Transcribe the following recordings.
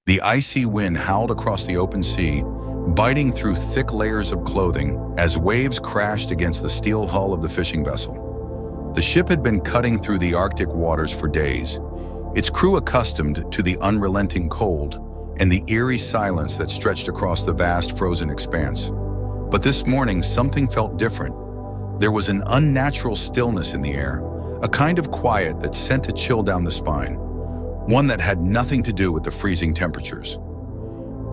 The icy wind howled across the open sea, biting through thick layers of clothing as waves crashed against the steel hull of the fishing vessel. The ship had been cutting through the Arctic waters for days, its crew accustomed to the unrelenting cold and the eerie silence that stretched across the vast frozen expanse. But this morning, something felt different. There was an unnatural stillness in the air, a kind of quiet that sent a chill down the spine, one that had nothing to do with the freezing temperatures.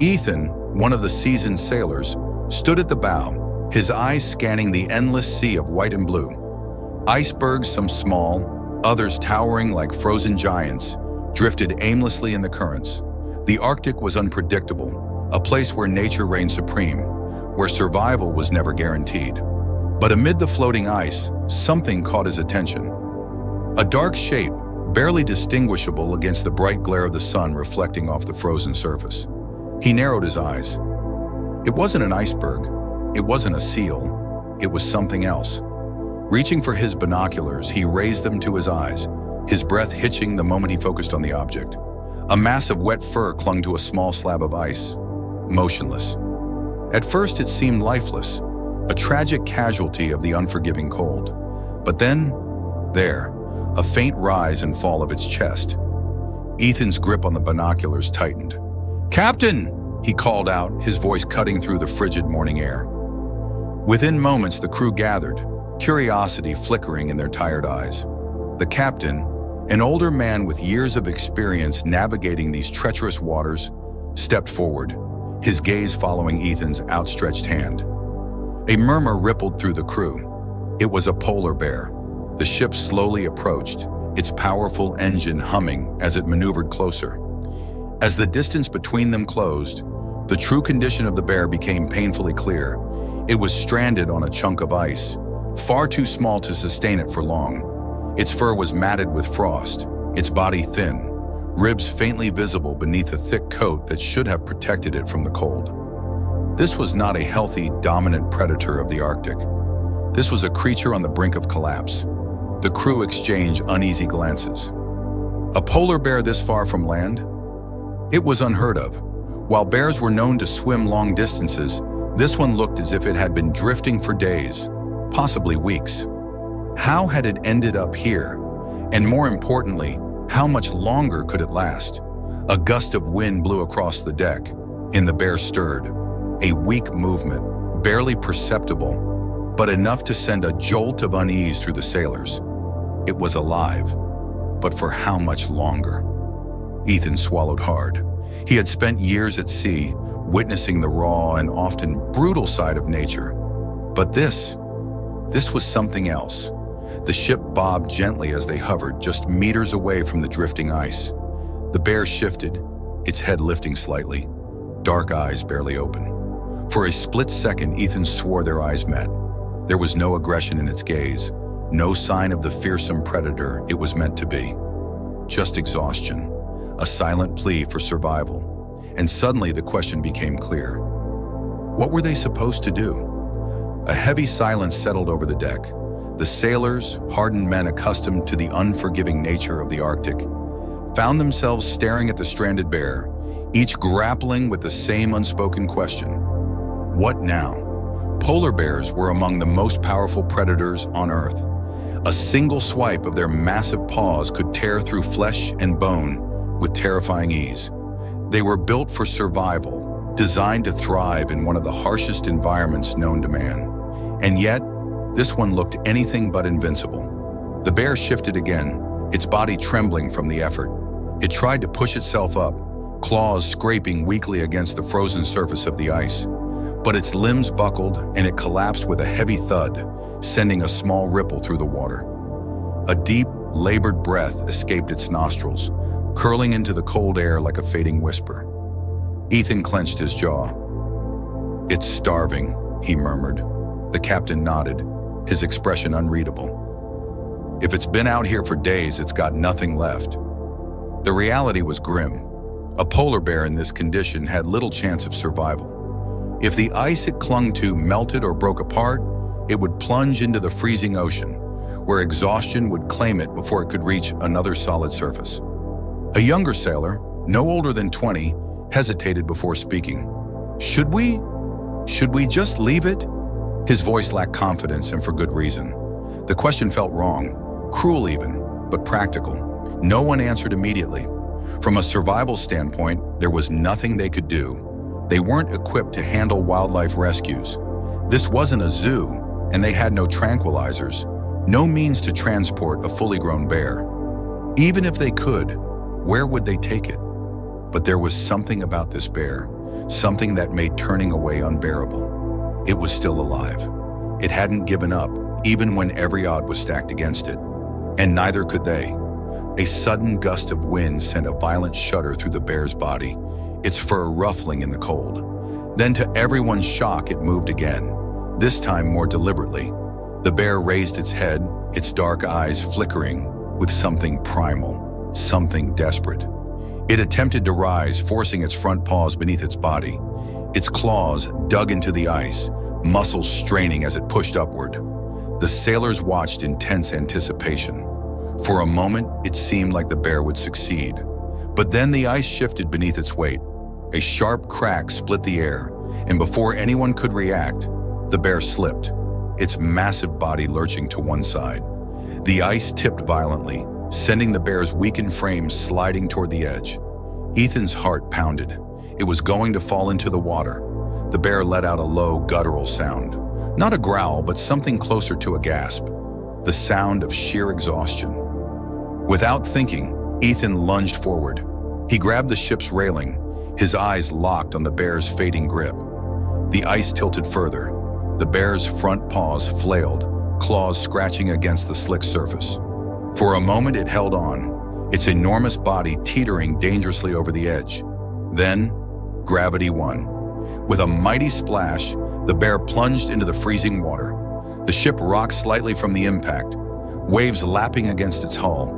Ethan, one of the seasoned sailors, stood at the bow, his eyes scanning the endless sea of white and blue. Icebergs, some small, others towering like frozen giants, drifted aimlessly in the currents. The Arctic was unpredictable, a place where nature reigned supreme, where survival was never guaranteed. But amid the floating ice, something caught his attention. A dark shape, barely distinguishable against the bright glare of the sun reflecting off the frozen surface. He narrowed his eyes. It wasn't an iceberg. It wasn't a seal. It was something else. Reaching for his binoculars, he raised them to his eyes, his breath hitching the moment he focused on the object. A mass of wet fur clung to a small slab of ice, motionless. At first, it seemed lifeless, a tragic casualty of the unforgiving cold. But then, there, a faint rise and fall of its chest. Ethan's grip on the binoculars tightened. "Captain!" he called out, his voice cutting through the frigid morning air. Within moments, the crew gathered, curiosity flickering in their tired eyes. The captain, an older man with years of experience navigating these treacherous waters, stepped forward, his gaze following Ethan's outstretched hand. A murmur rippled through the crew. It was a polar bear. The ship slowly approached, its powerful engine humming as it maneuvered closer. As the distance between them closed, the true condition of the bear became painfully clear. It was stranded on a chunk of ice, far too small to sustain it for long. Its fur was matted with frost, its body thin, ribs faintly visible beneath a thick coat that should have protected it from the cold. This was not a healthy, dominant predator of the Arctic. This was a creature on the brink of collapse. The crew exchanged uneasy glances. A polar bear this far from land? It was unheard of. While bears were known to swim long distances, this one looked as if it had been drifting for days, possibly weeks. How had it ended up here? And more importantly, how much longer could it last? A gust of wind blew across the deck, and the bear stirred. A weak movement, barely perceptible, but enough to send a jolt of unease through the sailors. It was alive, but for how much longer? Ethan swallowed hard. He had spent years at sea, witnessing the raw and often brutal side of nature. But this was something else. The ship bobbed gently as they hovered just meters away from the drifting ice. The bear shifted, its head lifting slightly, dark eyes barely open. For a split second, Ethan swore their eyes met. There was no aggression in its gaze, no sign of the fearsome predator it was meant to be. Just exhaustion, a silent plea for survival. And suddenly the question became clear. What were they supposed to do? A heavy silence settled over the deck. The sailors, hardened men accustomed to the unforgiving nature of the Arctic, found themselves staring at the stranded bear, each grappling with the same unspoken question. What now? Polar bears were among the most powerful predators on Earth. A single swipe of their massive paws could tear through flesh and bone with terrifying ease. They were built for survival, designed to thrive in one of the harshest environments known to man. And yet, this one looked anything but invincible. The bear shifted again, its body trembling from the effort. It tried to push itself up, claws scraping weakly against the frozen surface of the ice. But its limbs buckled and it collapsed with a heavy thud, sending a small ripple through the water. A deep, labored breath escaped its nostrils, curling into the cold air like a fading whisper. Ethan clenched his jaw. "It's starving," he murmured. The captain nodded, his expression unreadable. "If it's been out here for days, it's got nothing left." The reality was grim. A polar bear in this condition had little chance of survival. If the ice it clung to melted or broke apart, it would plunge into the freezing ocean, where exhaustion would claim it before it could reach another solid surface. A younger sailor, no older than 20, hesitated before speaking. Should we? Should we just leave it? His voice lacked confidence, and for good reason. The question felt wrong, cruel even, but practical. No one answered immediately. From a survival standpoint, there was nothing they could do. They weren't equipped to handle wildlife rescues. This wasn't a zoo, and they had no tranquilizers, no means to transport a fully grown bear. Even if they could, where would they take it? But there was something about this bear, something that made turning away unbearable. It was still alive. It hadn't given up, even when every odd was stacked against it. And neither could they. A sudden gust of wind sent a violent shudder through the bear's body, its fur ruffling in the cold. Then, to everyone's shock, it moved again, this time more deliberately. The bear raised its head, its dark eyes flickering with something primal, something desperate. It attempted to rise, forcing its front paws beneath its body. Its claws dug into the ice, muscles straining as it pushed upward. The sailors watched in tense anticipation. For a moment, it seemed like the bear would succeed. But then the ice shifted beneath its weight. A sharp crack split the air, and before anyone could react, the bear slipped, its massive body lurching to one side. The ice tipped violently, sending the bear's weakened frame sliding toward the edge. Ethan's heart pounded. It was going to fall into the water. The bear let out a low, guttural sound. Not a growl, but something closer to a gasp. The sound of sheer exhaustion. Without thinking, Ethan lunged forward. He grabbed the ship's railing, his eyes locked on the bear's fading grip. The ice tilted further. The bear's front paws flailed, claws scratching against the slick surface. For a moment it held on, its enormous body teetering dangerously over the edge. Then, gravity won. With a mighty splash, the bear plunged into the freezing water. The ship rocked slightly from the impact, waves lapping against its hull.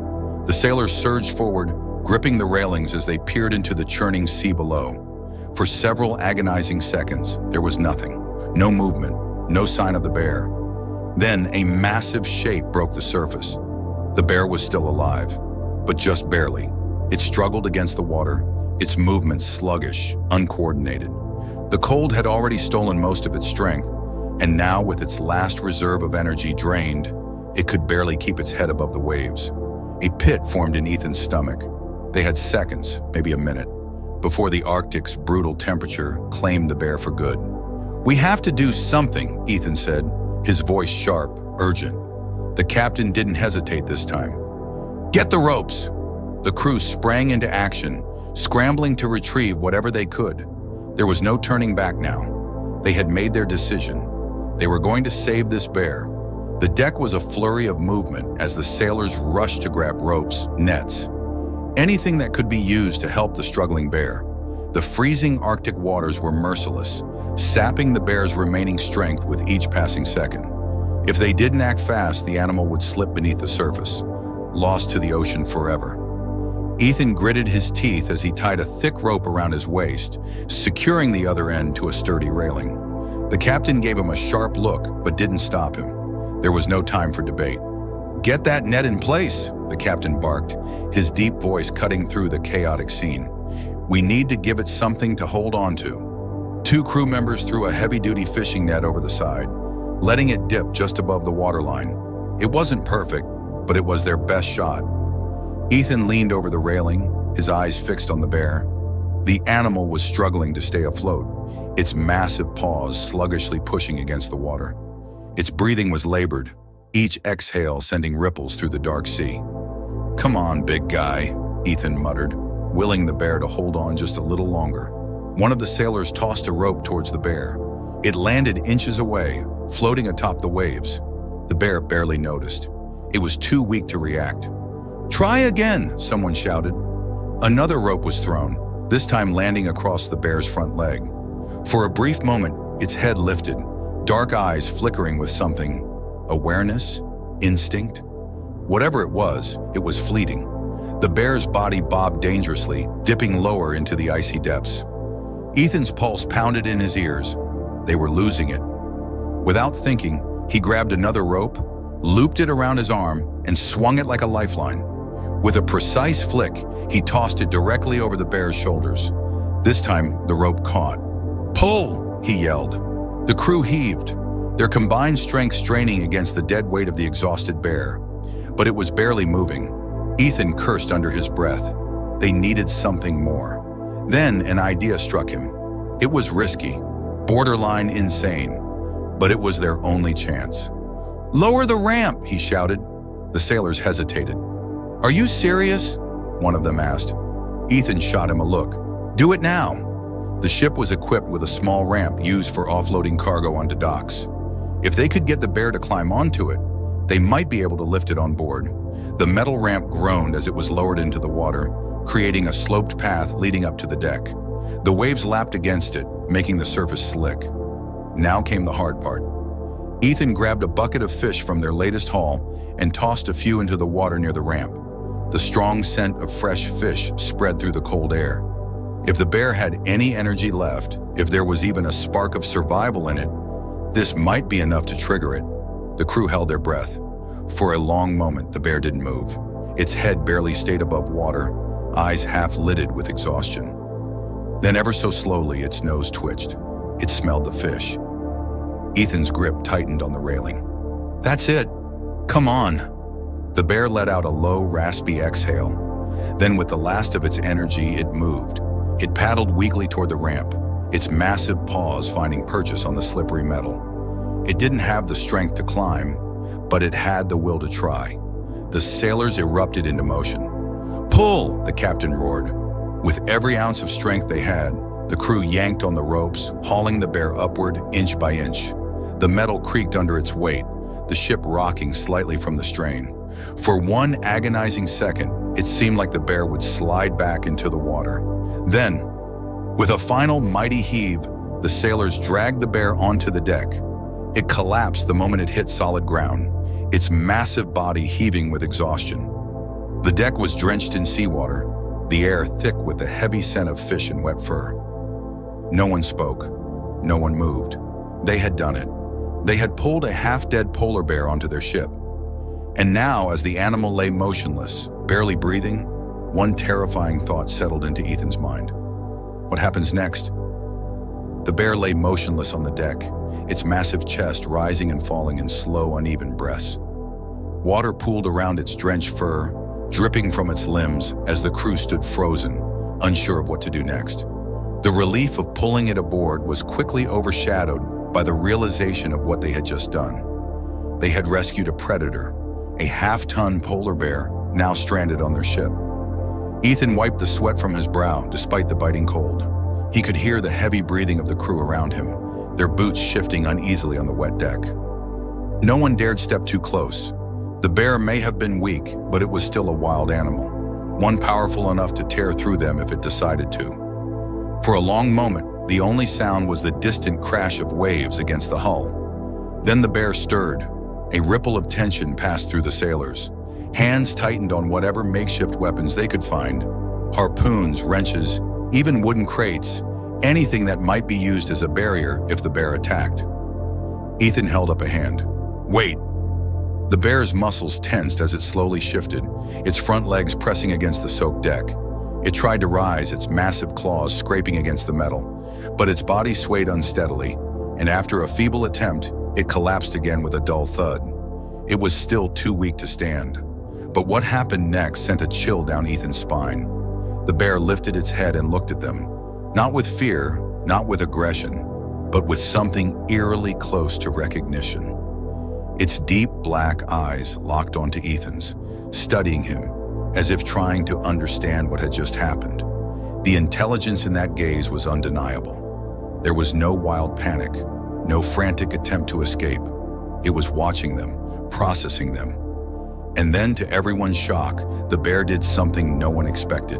The sailors surged forward, gripping the railings as they peered into the churning sea below. For several agonizing seconds, there was nothing. No movement, no sign of the bear. Then a massive shape broke the surface. The bear was still alive, but just barely. It struggled against the water, its movements sluggish, uncoordinated. The cold had already stolen most of its strength, and now with its last reserve of energy drained, it could barely keep its head above the waves. A pit formed in Ethan's stomach. They had seconds, maybe a minute, before the Arctic's brutal temperature claimed the bear for good. "We have to do something," Ethan said, his voice sharp, urgent. The captain didn't hesitate this time. "Get the ropes!" The crew sprang into action, scrambling to retrieve whatever they could. There was no turning back now. They had made their decision. They were going to save this bear. The deck was a flurry of movement as the sailors rushed to grab ropes, nets, anything that could be used to help the struggling bear. The freezing Arctic waters were merciless, sapping the bear's remaining strength with each passing second. If they didn't act fast, the animal would slip beneath the surface, lost to the ocean forever. Ethan gritted his teeth as he tied a thick rope around his waist, securing the other end to a sturdy railing. The captain gave him a sharp look, but didn't stop him. There was no time for debate. "Get that net in place," the captain barked, his deep voice cutting through the chaotic scene. "We need to give it something to hold on to." Two crew members threw a heavy-duty fishing net over the side, letting it dip just above the waterline. It wasn't perfect, but it was their best shot. Ethan leaned over the railing, his eyes fixed on the bear. The animal was struggling to stay afloat, its massive paws sluggishly pushing against the water. Its breathing was labored, each exhale sending ripples through the dark sea. "Come on, big guy," Ethan muttered, willing the bear to hold on just a little longer. One of the sailors tossed a rope towards the bear. It landed inches away, floating atop the waves. The bear barely noticed. It was too weak to react. "Try again," someone shouted. Another rope was thrown, this time landing across the bear's front leg. For a brief moment, its head lifted, dark eyes flickering with something. Awareness? Instinct? Whatever it was fleeting. The bear's body bobbed dangerously, dipping lower into the icy depths. Ethan's pulse pounded in his ears. They were losing it. Without thinking, he grabbed another rope, looped it around his arm, and swung it like a lifeline. With a precise flick, he tossed it directly over the bear's shoulders. This time, the rope caught. "Pull!" he yelled. The crew heaved, their combined strength straining against the dead weight of the exhausted bear. But it was barely moving. Ethan cursed under his breath. They needed something more. Then an idea struck him. It was risky, borderline insane, but it was their only chance. "Lower the ramp!" he shouted. The sailors hesitated. "Are you serious?" one of them asked. Ethan shot him a look. "Do it now." The ship was equipped with a small ramp used for offloading cargo onto docks. If they could get the bear to climb onto it, they might be able to lift it on board. The metal ramp groaned as it was lowered into the water, creating a sloped path leading up to the deck. The waves lapped against it, making the surface slick. Now came the hard part. Ethan grabbed a bucket of fish from their latest haul and tossed a few into the water near the ramp. The strong scent of fresh fish spread through the cold air. If the bear had any energy left, if there was even a spark of survival in it, this might be enough to trigger it. The crew held their breath. For a long moment, the bear didn't move. Its head barely stayed above water, eyes half lidded with exhaustion. Then ever so slowly, its nose twitched. It smelled the fish. Ethan's grip tightened on the railing. "That's it. Come on." The bear let out a low, raspy exhale. Then with the last of its energy, it moved. It paddled weakly toward the ramp, its massive paws finding purchase on the slippery metal. It didn't have the strength to climb, but it had the will to try. The sailors erupted into motion. "Pull!" the captain roared. With every ounce of strength they had, the crew yanked on the ropes, hauling the bear upward inch by inch. The metal creaked under its weight, the ship rocking slightly from the strain. For one agonizing second, it seemed like the bear would slide back into the water. Then, with a final mighty heave, the sailors dragged the bear onto the deck. It collapsed the moment it hit solid ground, its massive body heaving with exhaustion. The deck was drenched in seawater, the air thick with the heavy scent of fish and wet fur. No one spoke. No one moved. They had done it. They had pulled a half-dead polar bear onto their ship. And now, as the animal lay motionless, barely breathing, one terrifying thought settled into Ethan's mind. What happens next? The bear lay motionless on the deck, its massive chest rising and falling in slow, uneven breaths. Water pooled around its drenched fur, dripping from its limbs as the crew stood frozen, unsure of what to do next. The relief of pulling it aboard was quickly overshadowed by the realization of what they had just done. They had rescued a predator, a half-ton polar bear now stranded on their ship. Ethan wiped the sweat from his brow despite the biting cold. He could hear the heavy breathing of the crew around him, their boots shifting uneasily on the wet deck. No one dared step too close. The bear may have been weak, but it was still a wild animal, one powerful enough to tear through them if it decided to. For a long moment, the only sound was the distant crash of waves against the hull. Then the bear stirred. A ripple of tension passed through the sailors. Hands tightened on whatever makeshift weapons they could find. Harpoons, wrenches, even wooden crates, anything that might be used as a barrier if the bear attacked. Ethan held up a hand. "Wait!" The bear's muscles tensed as it slowly shifted, its front legs pressing against the soaked deck. It tried to rise, its massive claws scraping against the metal, but its body swayed unsteadily, and after a feeble attempt, it collapsed again with a dull thud. It was still too weak to stand. But what happened next sent a chill down Ethan's spine. The bear lifted its head and looked at them, not with fear, not with aggression, but with something eerily close to recognition. Its deep black eyes locked onto Ethan's, studying him, as if trying to understand what had just happened. The intelligence in that gaze was undeniable. There was no wild panic, no frantic attempt to escape. It was watching them, processing them. And then, to everyone's shock, the bear did something no one expected.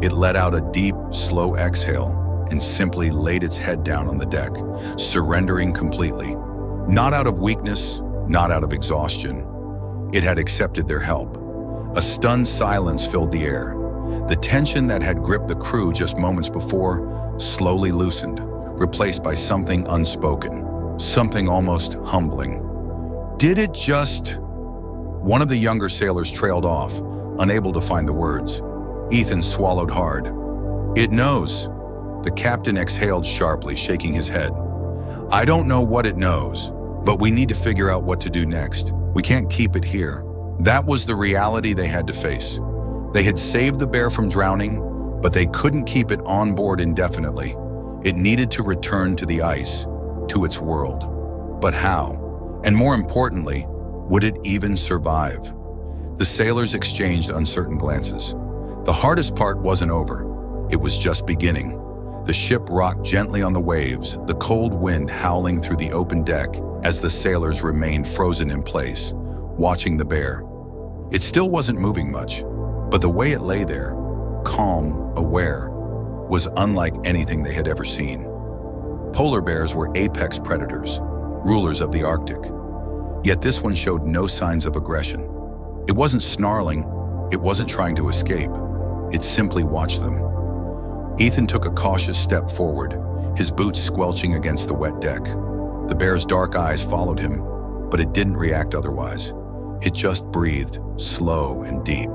It let out a deep, slow exhale and simply laid its head down on the deck, surrendering completely. Not out of weakness, not out of exhaustion. It had accepted their help. A stunned silence filled the air. The tension that had gripped the crew just moments before slowly loosened, replaced by something unspoken, something almost humbling. Did it just... One of the younger sailors trailed off, unable to find the words. Ethan swallowed hard. "It knows. The captain exhaled sharply, shaking his head. I don't know what it knows, but we need to figure out what to do next. We can't keep it here. That was the reality they had to face. They had saved the bear from drowning, but they couldn't keep it on board indefinitely. It needed to return to the ice, to its world. But how? And more importantly, would it even survive? The sailors exchanged uncertain glances. The hardest part wasn't over. It was just beginning. The ship rocked gently on the waves, the cold wind howling through the open deck as the sailors remained frozen in place, watching the bear. It still wasn't moving much, but the way it lay there, calm, aware, was unlike anything they had ever seen. Polar bears were apex predators, rulers of the Arctic. Yet this one showed no signs of aggression. It wasn't snarling, it wasn't trying to escape. It simply watched them. Ethan took a cautious step forward, his boots squelching against the wet deck. The bear's dark eyes followed him, but it didn't react otherwise. It just breathed, slow and deep.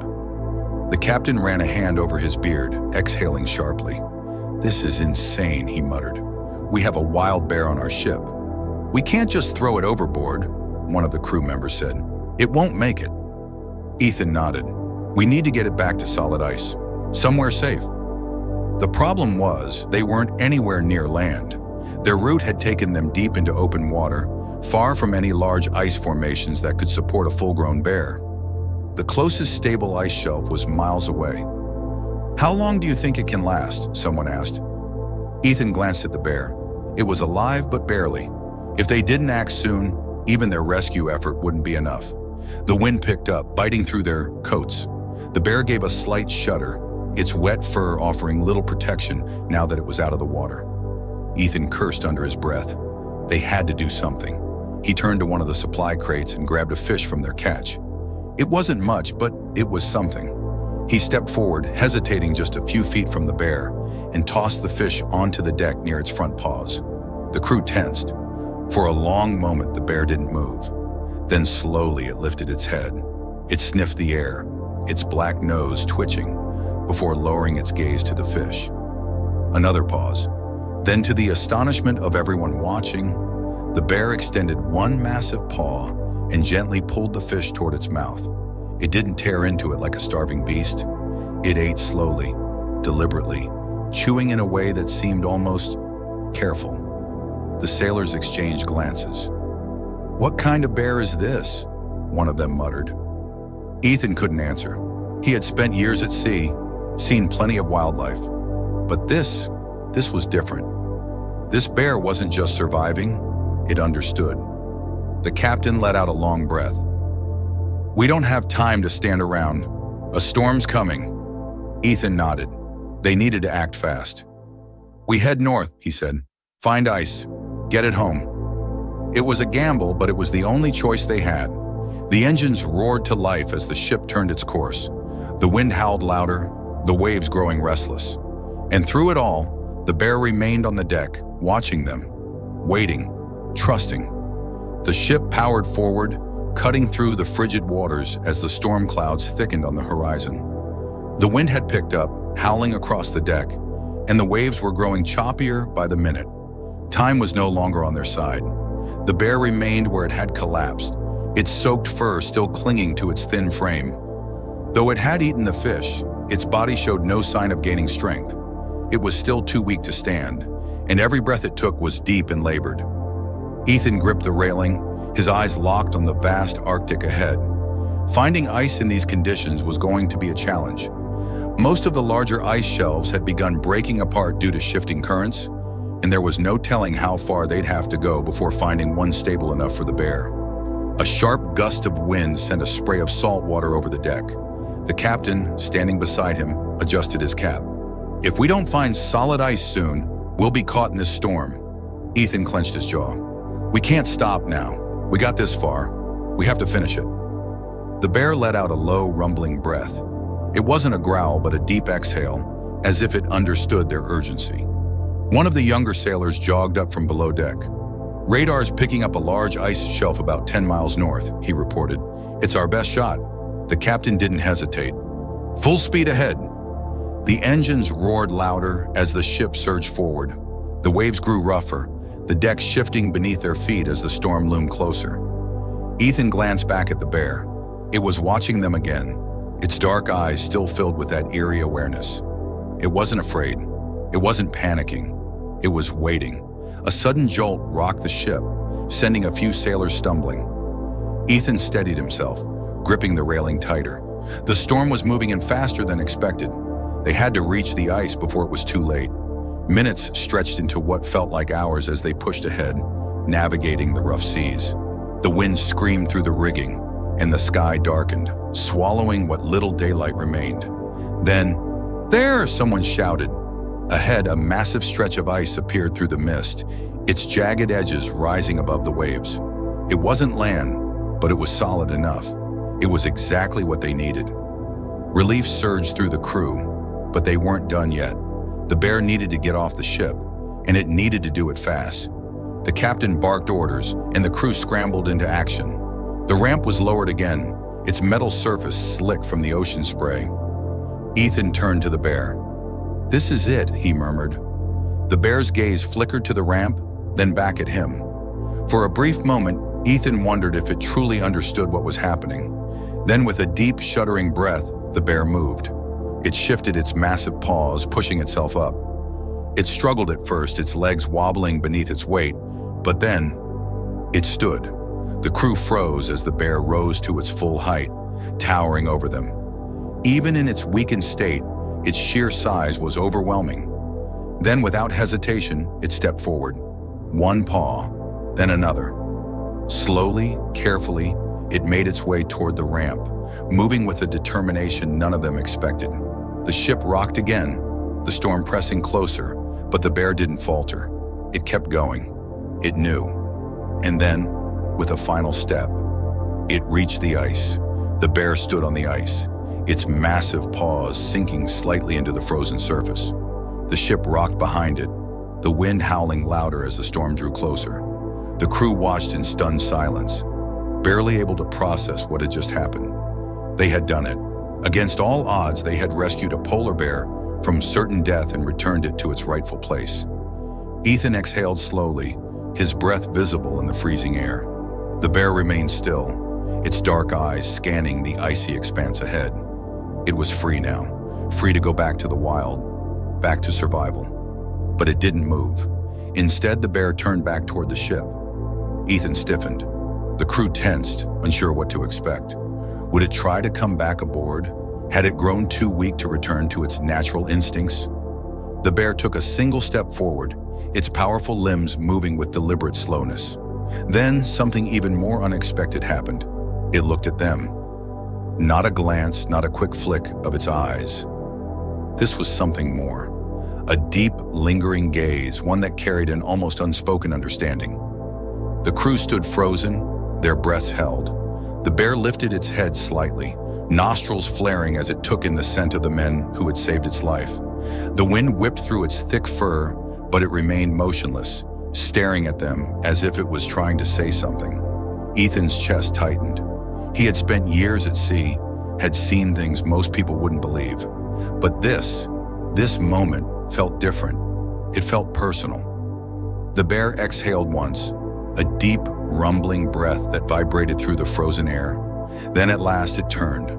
The captain ran a hand over his beard, exhaling sharply. This is insane, he muttered. We have a wild bear on our ship. We can't just throw it overboard, one of the crew members said. It won't make it. Ethan nodded. We need to get it back to solid ice, somewhere safe. The problem was they weren't anywhere near land. Their route had taken them deep into open water, far from any large ice formations that could support a full-grown bear. The closest stable ice shelf was miles away. How long do you think it can last? Someone asked. Ethan glanced at the bear. It was alive, but barely. If they didn't act soon, even their rescue effort wouldn't be enough. The wind picked up, biting through their coats. The bear gave a slight shudder, its wet fur offering little protection now that it was out of the water. Ethan cursed under his breath. They had to do something. He turned to one of the supply crates and grabbed a fish from their catch. It wasn't much, but it was something. He stepped forward, hesitating just a few feet from the bear, and tossed the fish onto the deck near its front paws. The crew tensed. For a long moment, the bear didn't move. Then slowly it lifted its head. It sniffed the air, its black nose twitching, before lowering its gaze to the fish. Another pause. Then, to the astonishment of everyone watching, the bear extended one massive paw and gently pulled the fish toward its mouth. It didn't tear into it like a starving beast. It ate slowly, deliberately, chewing in a way that seemed almost careful. The sailors exchanged glances. "What kind of bear is this?" one of them muttered. Ethan couldn't answer. He had spent years at sea, seen plenty of wildlife. But this was different. This bear wasn't just surviving, it understood. The captain let out a long breath. "We don't have time to stand around. A storm's coming." Ethan nodded. They needed to act fast. "We head north," he said. "Find ice. Get it home." It was a gamble, but it was the only choice they had. The engines roared to life as the ship turned its course. The wind howled louder, the waves growing restless. And through it all, the bear remained on the deck, watching them, waiting, trusting. The ship powered forward, cutting through the frigid waters as the storm clouds thickened on the horizon. The wind had picked up, howling across the deck, and the waves were growing choppier by the minute. Time was no longer on their side. The bear remained where it had collapsed, its soaked fur still clinging to its thin frame. Though it had eaten the fish, its body showed no sign of gaining strength. It was still too weak to stand, and every breath it took was deep and labored. Ethan gripped the railing, his eyes locked on the vast Arctic ahead. Finding ice in these conditions was going to be a challenge. Most of the larger ice shelves had begun breaking apart due to shifting currents, and there was no telling how far they'd have to go before finding one stable enough for the bear. A sharp gust of wind sent a spray of salt water over the deck. The captain, standing beside him, adjusted his cap. "If we don't find solid ice soon, we'll be caught in this storm." Ethan clenched his jaw. "We can't stop now. We got this far. We have to finish it." The bear let out a low, rumbling breath. It wasn't a growl, but a deep exhale, as if it understood their urgency. One of the younger sailors jogged up from below deck. "Radar's picking up a large ice shelf about 10 miles north," he reported. "It's our best shot." The captain didn't hesitate. "Full speed ahead." The engines roared louder as the ship surged forward. The waves grew rougher, the deck shifting beneath their feet as the storm loomed closer. Ethan glanced back at the bear. It was watching them again, its dark eyes still filled with that eerie awareness. It wasn't afraid. It wasn't panicking. It was waiting. A sudden jolt rocked the ship, sending a few sailors stumbling. Ethan steadied himself, gripping the railing tighter. The storm was moving in faster than expected. They had to reach the ice before it was too late. Minutes stretched into what felt like hours as they pushed ahead, navigating the rough seas. The wind screamed through the rigging, and the sky darkened, swallowing what little daylight remained. Then, "There!" someone shouted. Ahead, a massive stretch of ice appeared through the mist, its jagged edges rising above the waves. It wasn't land, but it was solid enough. It was exactly what they needed. Relief surged through the crew, but they weren't done yet. The bear needed to get off the ship, and it needed to do it fast. The captain barked orders, and the crew scrambled into action. The ramp was lowered again, its metal surface slick from the ocean spray. Ethan turned to the bear. "This is it," he murmured. The bear's gaze flickered to the ramp, then back at him. For a brief moment, Ethan wondered if it truly understood what was happening. Then, with a deep, shuddering breath, the bear moved. It shifted its massive paws, pushing itself up. It struggled at first, its legs wobbling beneath its weight, but then it stood. The crew froze as the bear rose to its full height, towering over them. Even in its weakened state, its sheer size was overwhelming. Then, without hesitation, it stepped forward. One paw, then another. Slowly, carefully, it made its way toward the ramp, moving with a determination none of them expected. The ship rocked again, the storm pressing closer, but the bear didn't falter. It kept going. It knew. And then, with a final step, it reached the ice. The bear stood on the ice, its massive paws sinking slightly into the frozen surface. The ship rocked behind it, the wind howling louder as the storm drew closer. The crew watched in stunned silence, barely able to process what had just happened. They had done it. Against all odds, they had rescued a polar bear from certain death and returned it to its rightful place. Ethan exhaled slowly, his breath visible in the freezing air. The bear remained still, its dark eyes scanning the icy expanse ahead. It was free now, free to go back to the wild, back to survival. But it didn't move. Instead, the bear turned back toward the ship. Ethan stiffened. The crew tensed, unsure what to expect. Would it try to come back aboard? Had it grown too weak to return to its natural instincts? The bear took a single step forward, its powerful limbs moving with deliberate slowness. Then, something even more unexpected happened. It looked at them. Not a glance, not a quick flick of its eyes. This was something more. A deep, lingering gaze, one that carried an almost unspoken understanding. The crew stood frozen, their breaths held. The bear lifted its head slightly, nostrils flaring as it took in the scent of the men who had saved its life. The wind whipped through its thick fur, but it remained motionless, staring at them as if it was trying to say something. Ethan's chest tightened. He had spent years at sea, had seen things most people wouldn't believe. But this moment felt different. It felt personal. The bear exhaled once, a deep, rumbling breath that vibrated through the frozen air. Then at last it turned.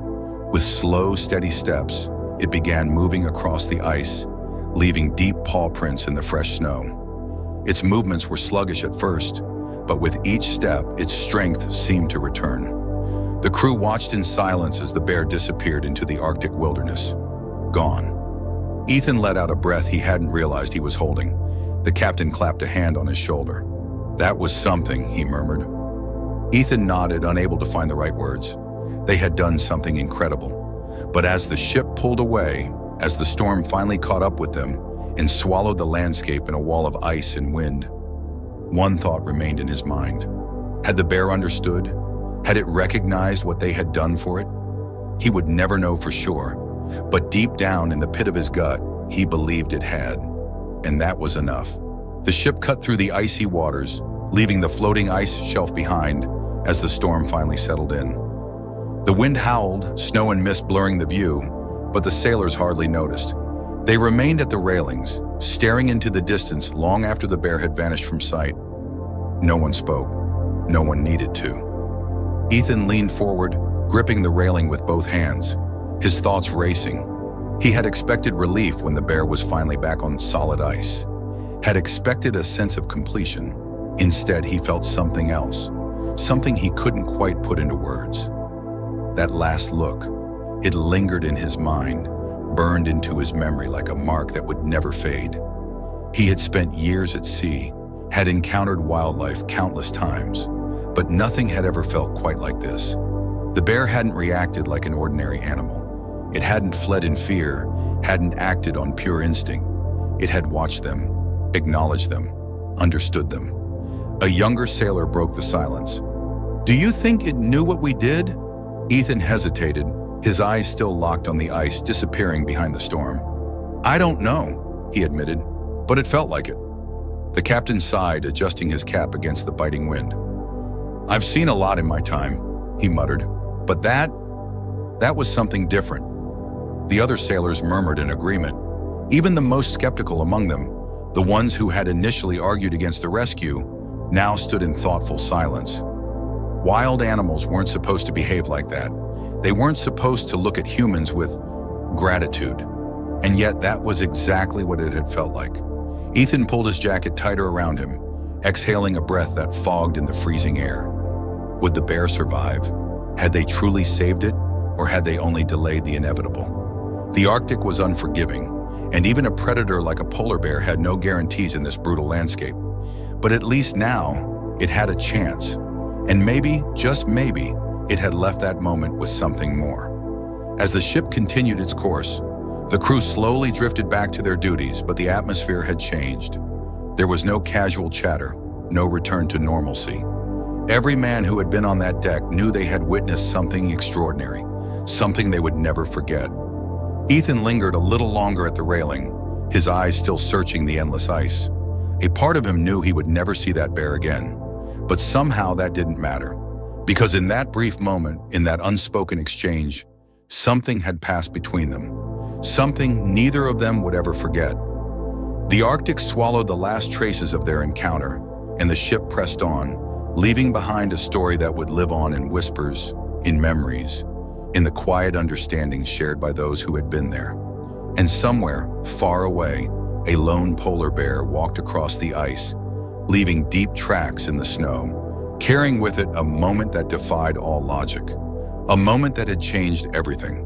With slow, steady steps, it began moving across the ice, leaving deep paw prints in the fresh snow. Its movements were sluggish at first, but with each step, its strength seemed to return. The crew watched in silence as the bear disappeared into the Arctic wilderness. Gone. Ethan let out a breath he hadn't realized he was holding. The captain clapped a hand on his shoulder. "That was something," he murmured. Ethan nodded, unable to find the right words. They had done something incredible. But as the ship pulled away, as the storm finally caught up with them and swallowed the landscape in a wall of ice and wind, one thought remained in his mind. Had the bear understood? Had it recognized what they had done for it? He would never know for sure, but deep down in the pit of his gut, he believed it had. And that was enough. The ship cut through the icy waters, leaving the floating ice shelf behind as the storm finally settled in. The wind howled, snow and mist blurring the view, but the sailors hardly noticed. They remained at the railings, staring into the distance long after the bear had vanished from sight. No one spoke. No one needed to. Ethan leaned forward, gripping the railing with both hands, his thoughts racing. He had expected relief when the bear was finally back on solid ice, had expected a sense of completion. Instead, he felt something else, something he couldn't quite put into words. That last look, it lingered in his mind, burned into his memory like a mark that would never fade. He had spent years at sea, had encountered wildlife countless times, but nothing had ever felt quite like this. The bear hadn't reacted like an ordinary animal. It hadn't fled in fear, hadn't acted on pure instinct. It had watched them, acknowledged them, understood them. A younger sailor broke the silence. "Do you think it knew what we did?" Ethan hesitated, his eyes still locked on the ice disappearing behind the storm. "I don't know," he admitted, "but it felt like it." The captain sighed, adjusting his cap against the biting wind. "I've seen a lot in my time," he muttered, "but that was something different." The other sailors murmured in agreement. Even the most skeptical among them, the ones who had initially argued against the rescue, now stood in thoughtful silence. Wild animals weren't supposed to behave like that. They weren't supposed to look at humans with gratitude. And yet that was exactly what it had felt like. Ethan pulled his jacket tighter around him, exhaling a breath that fogged in the freezing air. Would the bear survive? Had they truly saved it, or had they only delayed the inevitable? The Arctic was unforgiving, and even a predator like a polar bear had no guarantees in this brutal landscape. But at least now, it had a chance. And maybe, just maybe, it had left that moment with something more. As the ship continued its course, the crew slowly drifted back to their duties, but the atmosphere had changed. There was no casual chatter, no return to normalcy. Every man who had been on that deck knew they had witnessed something extraordinary, something they would never forget. Ethan lingered a little longer at the railing, his eyes still searching the endless ice. A part of him knew he would never see that bear again, but somehow that didn't matter. Because in that brief moment, in that unspoken exchange, something had passed between them. Something neither of them would ever forget. The Arctic swallowed the last traces of their encounter, and the ship pressed on, leaving behind a story that would live on in whispers, in memories, in the quiet understanding shared by those who had been there. And somewhere, far away, a lone polar bear walked across the ice, leaving deep tracks in the snow, carrying with it a moment that defied all logic, a moment that had changed everything.